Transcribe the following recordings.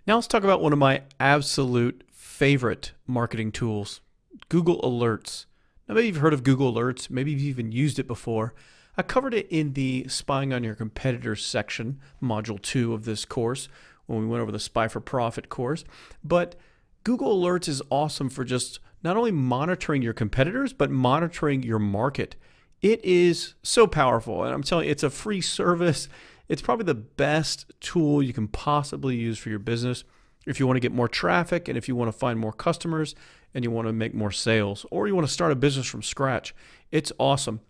Now let's talk about one of my absolute favorite marketing tools, Google Alerts. Now maybe you've heard of Google Alerts, maybe you've even used it before. I covered it in the Spying on Your Competitors section, Module 2 of this course, when we went over the Spy for Profit course. But Google Alerts is awesome for just not only monitoring your competitors, but monitoring your market. It is so powerful, and I'm telling you, it's a free service. It's probably the best tool you can possibly use for your business if you want to get more traffic and if you want to find more customers and you want to make more sales or you want to start a business from scratch. It's awesome.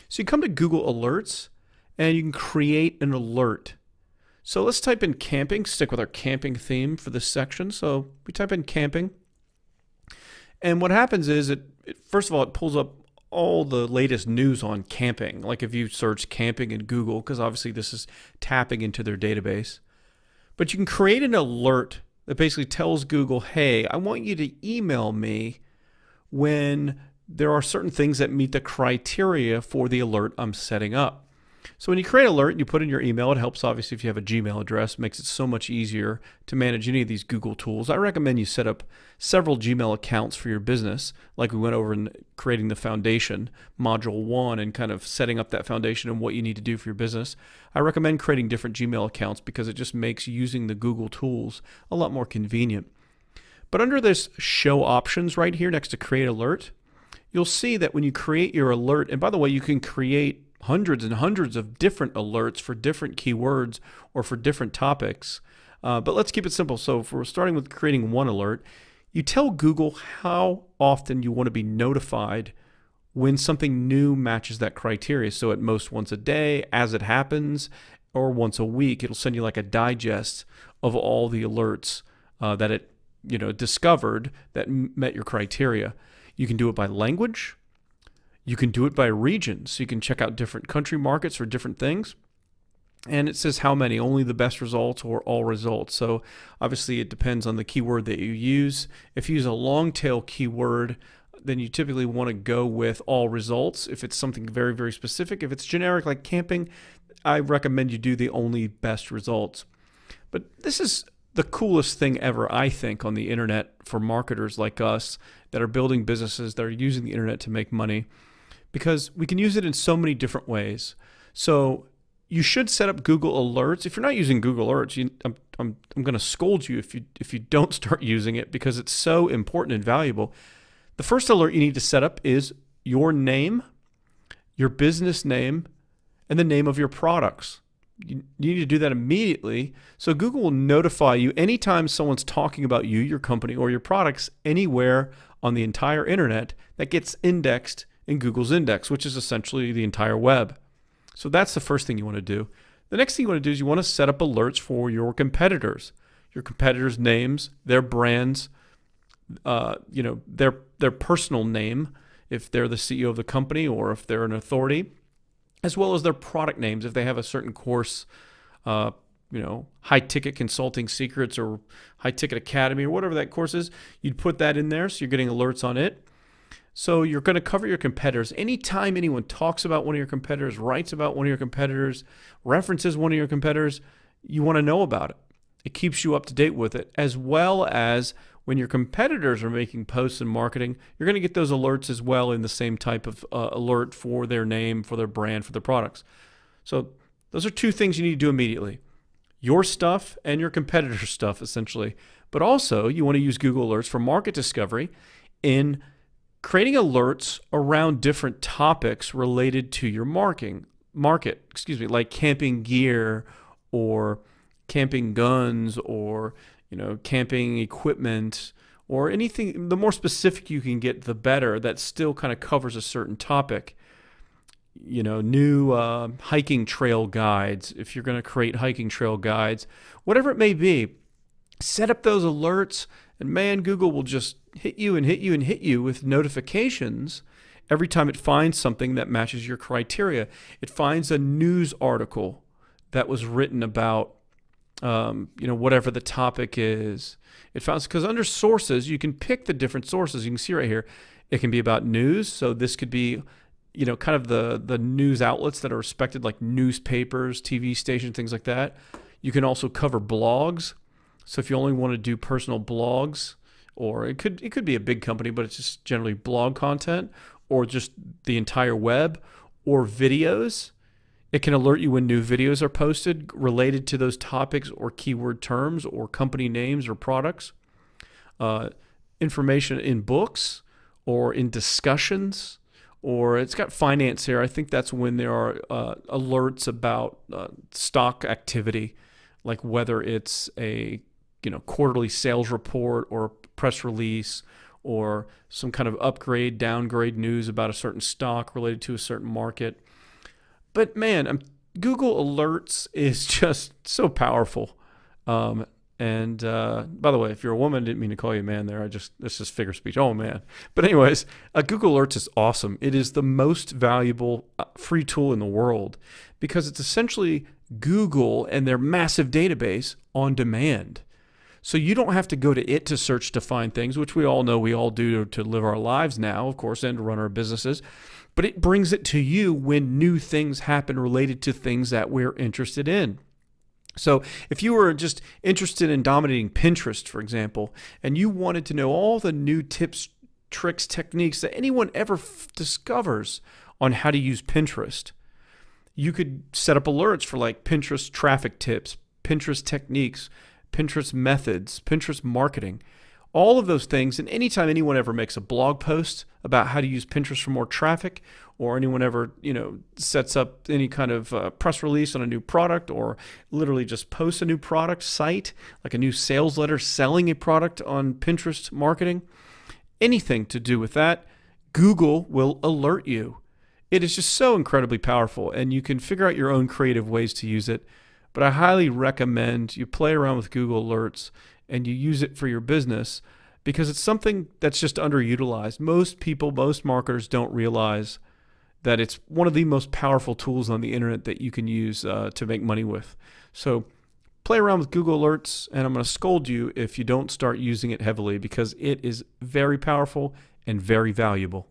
So you come to Google Alerts and you can create an alert. So let's type in camping, stick with our camping theme for this section. So we type in camping. And what happens is first of all, it pulls up all the latest news on camping. Like if you search camping in Google, because obviously this is tapping into their database. But you can create an alert that basically tells Google, hey, I want you to email me when there are certain things that meet the criteria for the alert I'm setting up. So when you create an alert and you put in your email, it helps obviously if you have a Gmail address, makes it so much easier to manage any of these Google tools. I recommend you set up several Gmail accounts for your business, like we went over in creating the foundation, module 1, and kind of setting up that foundation and what you need to do for your business. I recommend creating different Gmail accounts because it just makes using the Google tools a lot more convenient. But under this show options right here next to create alert, you'll see that when you create your alert, and by the way, you can create hundreds and hundreds of different alerts for different keywords or for different topics. But let's keep it simple. So if we're starting with creating one alert, you tell Google how often you want to be notified when something new matches that criteria. So at most once a day, as it happens, or once a week. It'll send you like a digest of all the alerts that it discovered that met your criteria. You can do it by language. You can do it by region, so you can check out different country markets for different things. And it says how many, only the best results or all results. So obviously it depends on the keyword that you use. If you use a long tail keyword, then you typically want to go with all results. If it's something very, very specific, if it's generic like camping, I recommend you do the only best results. But this is the coolest thing ever, I think, on the internet for marketers like us that are building businesses, that are using the internet to make money, because we can use it in so many different ways. So you should set up Google Alerts. If you're not using Google Alerts, I'm going to scold you if you don't start using it because it's so important and valuable. The first alert you need to set up is your name, your business name, and the name of your products. You need to do that immediately. So Google will notify you anytime someone's talking about you, your company, or your products anywhere on the entire internet that gets indexed in Google's index, which is essentially the entire web. So that's the first thing you want to do. The next thing you want to do is you want to set up alerts for your competitors' names, their brands, their personal name, if they're the CEO of the company or if they're an authority, as well as their product names if they have a certain course, high ticket consulting secrets or high ticket academy or whatever that course is. You'd put that in there so you're getting alerts on it. So you're going to cover your competitors. Anytime anyone talks about one of your competitors, writes about one of your competitors, references one of your competitors, you want to know about it. It keeps you up to date with it, as well as when your competitors are making posts and marketing, you're going to get those alerts as well in the same type of alert for their name, for their brand, for their products. So those are two things you need to do immediately. Your stuff and your competitor stuff, essentially. But also, you want to use Google Alerts for market discovery in creating alerts around different topics related to your market, like camping gear or camping guns or camping equipment or anything. The more specific you can get, the better. That still kind of covers a certain topic. New hiking trail guides, if you're going to create hiking trail guides, whatever it may be, set up those alerts, and man, Google will just hit you and hit you and hit you with notifications every time it finds something that matches your criteria. It finds a news article that was written about whatever the topic is. It finds, because under sources, you can pick the different sources. You can see right here, it can be about news. So this could be, kind of the news outlets that are respected, like newspapers, TV stations, things like that. You can also cover blogs. So if you only want to do personal blogs, or it could be a big company, but it's just generally blog content, or just the entire web, or videos. It can alert you when new videos are posted related to those topics or keyword terms or company names or products. Uh, Information in books or in discussions, or it's got finance here. I think that's when there are alerts about stock activity, like whether it's a quarterly sales report or press release or some kind of upgrade, downgrade news about a certain stock related to a certain market. But man, Google Alerts is just so powerful. And by the way, if you're a woman, I didn't mean to call you a man there. That's just figure of speech. Oh man. But anyways, Google Alerts is awesome. It is the most valuable free tool in the world because it's essentially Google and their massive database on demand. So you don't have to go to it to search to find things, which we all know we all do to live our lives now, of course, and to run our businesses. But it brings it to you when new things happen related to things that we're interested in. So if you were just interested in dominating Pinterest, for example, and you wanted to know all the new tips, tricks, techniques that anyone ever discovers on how to use Pinterest, you could set up alerts for like Pinterest traffic tips, Pinterest techniques, Pinterest methods, Pinterest marketing, all of those things. And anytime anyone ever makes a blog post about how to use Pinterest for more traffic, or anyone ever, sets up any kind of press release on a new product, or literally just posts a new product site, like a new sales letter selling a product on Pinterest marketing, anything to do with that, Google will alert you. It is just so incredibly powerful, and you can figure out your own creative ways to use it. But I highly recommend you play around with Google Alerts and you use it for your business because it's something that's just underutilized. Most people, most marketers don't realize that it's one of the most powerful tools on the internet that you can use to make money with. So play around with Google Alerts, and I'm going to scold you if you don't start using it heavily because it is very powerful and very valuable.